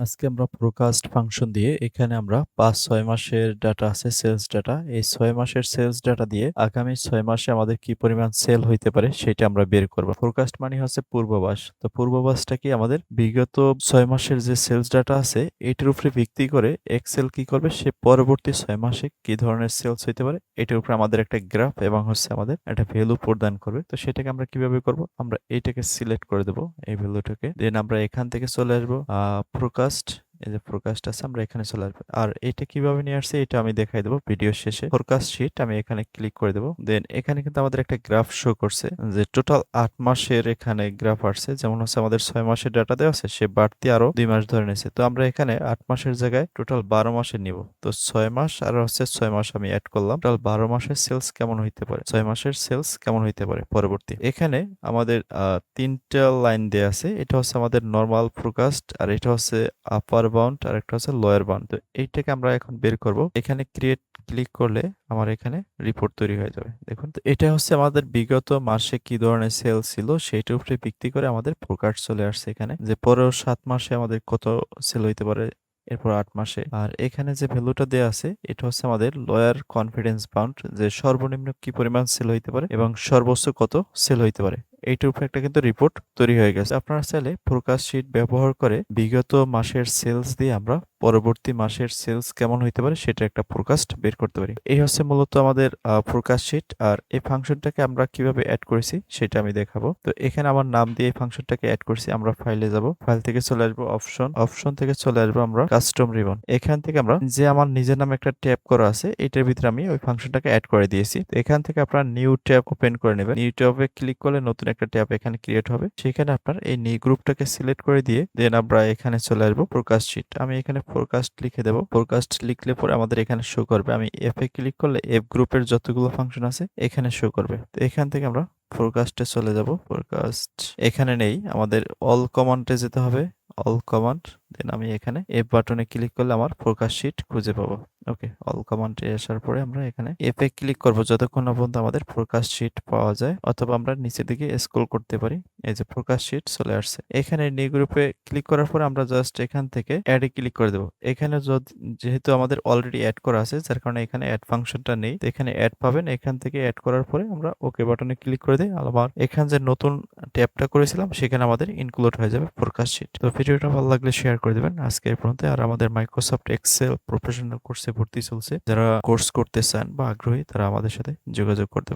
আজকে আমরা forecast function দিয়ে এখানে আমরা ৫-৬ মাসের ডাটা আছে সেলস ডাটা। এই ৬ মাসের সেলস ডাটা দিয়ে আগামী ৬ মাসে আমাদের কি পরিমাণ সেল হইতে পারে সেটা আমরা বের করব। ফোরকাস্ট মানে হচ্ছে পূর্বাভাস। তো পূর্বাভাসটা কি আমাদের বিগত ৬ মাসের যে সেলস ডাটা আছে এটার উপরে ভিত্তি করে এক্সেল কি করবে সে পরবর্তী ৬ মাসে কি ধরনের সেলস হইতে পারে এটার উপরে আমাদের একটা গ্রাফ এবং হচ্ছে আমাদের একটা ভ্যালু প্রদান করবে। তো সেটাকে আমরা কিভাবে করব? আমরা এইটাকে সিলেক্ট করে দেব এই ভ্যালুটাকে। দেন আমরা এখান থেকে চলে আসবো ফোরকাস্ট। এই যে ফোরকাস্ট আছে আমরা এখানে চলে আসবো। আর এটা কিভাবে নিয়ে আসছে এটা আমি দেখাই দেবো ভিডিও শেষে। ফোরকাস্ট শিট আমি এখানে ক্লিক করে দেবো। দেন এখানে কিন্তু আমাদের একটা গ্রাফ শো করছে যে টোটাল ৮ মাসের এখানে গ্রাফ আসছে। যেমন হচ্ছে আমাদের ৬ মাসের ডাটা দেওয়া আছে সে বাড়তি আরো ২ মাস ধরে নিয়েছে। তো আমরা এখানে ৮ মাসের জায়গায় টোটাল ১২ মাসের নিব। তো ৬ মাস আর হচ্ছে ৬ মাস আমি অ্যাড করলাম। টোটাল ১২ মাসের সেলস কেমন হইতে পারে, ৬ মাসের সেলস কেমন হইতে পারে পরবর্তী। এখানে আমাদের ৩টা লাইন দেয়া আছে। এটা হচ্ছে আমাদের নরমাল ফোরকাস্ট, আর এটা হচ্ছে আপার বাউন্ড, আর একটা হচ্ছে লোয়ার বাউন্ড। তো এইটাকে আমরা এখন বের করব। এখানে ক্রিয়েট ক্লিক করলে আমার এখানে রিপোর্ট তৈরি হয়ে যাবে। দেখুন, তো এটা হচ্ছে আমাদের বিগত মাসে কি ধরনের সেল ছিল সেইটার উপরে ভিত্তি করে আমাদের ফোরকাস্ট চলে আসছে এখানে, যে পরের ৭ মাসে আমাদের কত সেল হইতে পারে, এরপর ৮ মাসে। আর এখানে যে ভ্যালুটা দেয়া আছে এটা হচ্ছে আমাদের লোয়ার কনফিডেন্স বাউন্ড, যে সর্বনিম্ন কি পরিমাণ সেল হইতে পারে এবং সর্বোচ্চ কত সেল হইতে পারে। এইটার উপরে একটা কিন্তু রিপোর্ট তৈরি হয়ে গেছে। আপনারা চাইলে ফোরকাস্ট শিট ব্যবহার করে বিগত মাসের সেলস দিয়ে আমরা পরবর্তী মাসের সেলস কেমন হইতে পারে সেটা একটা ফোরকাস্ট বের করতে পারি। এই হচ্ছে মূলত আমাদের ফোরকাস্ট শিট। আর এই ফাংশনটাকে আমরা কিভাবে অ্যাড করেছি সেটা আমি দেখাবো। তো এখানে আমার নাম দিয়ে এই ফাংশনটাকে অ্যাড করেছি। আমরা ফাইলে যাব, ফাইল থেকে চলে আসবো অপশন, অপশন থেকে চলে আসবো আমরা কাস্টম রিবন। এখান থেকে আমরা যে আমার নিজের নামে একটা ট্যাব করা আছে এটার ভিতরে আমি ওই ফাংশনটাকে অ্যাড করে দিয়েছি। তো এখান থেকে আপনারা নিউ ট্যাব ওপেন করে নেবেন। নিউ ট্যাবে ক্লিক করলে নতুন একটা ট্যাব এখানে ক্রিয়েট হবে। সেখানে আপনার এই নিউ গ্রুপটাকে সিলেক্ট করে দিয়ে দেন আমরা এখানে চলে আসবো ফোরকাস্ট শিট। আমি এখানে ফোরকাস্ট লিখে দেবো। ফোরকাস্ট লিখলে পরে আমাদের এখানে শো করবে। আমি এফ এ ক্লিক করলে এফ গ্রুপের যতগুলো ফাংশন আছে এখানে শো করবে। তো এখান থেকে আমরা ফোরকাস্টে চলে যাব। ফোরকাস্ট এখানে নেই, আমাদের অল কমান্ডে যেতে হবে। অল কমান্ড, দেন আমি এখানে এফ বাটনে ক্লিক করলে আমার ফোরকাস্ট শিট খুঁজে পাবো। ওকে, অল কমান্ডে আসার পরে আমরা এখানে এফ এ ক্লিক করবো যতক্ষণ না পর্যন্ত আমাদের ফোরকাস্ট শিট পাওয়া যায়, অথবা আমরা নিচের দিকে স্ক্রল করতে পারি। এই যে ফোরকাস্ট শিট চলে আসছে। এখানে নিউ গ্রুপে ক্লিক করার পরে আমরা জাস্ট এখান থেকে অ্যাড এ ক্লিক করে দেবো। এখানে যেহেতু আমাদের অলরেডি অ্যাড করা আছে যার কারণে এখানে অ্যাড ফাংশনটা নেই। তো এখানে অ্যাড পাবেন, এখান থেকে অ্যাড করার পরে আমরা ওকে বাটনে ক্লিক করে দিই। আবার এখানে যে নতুন ট্যাবটা করেছিলাম সেখানে আমাদের ইনক্লুড হয়ে যাবে ফোরকাস্ট শিট। তো ভিডিওটা ভালো লাগলে শেয়ার করে দেবেন। আজকে এই পর্যন্ত। আর আমাদের মাইক্রোসফট এক্সেল প্রফেশনাল কোর্সে ভর্তি চলছে। যারা কোর্স করতে চান বা আগ্রহী তারা আমাদের সাথে যোগাযোগ করতে পারেন।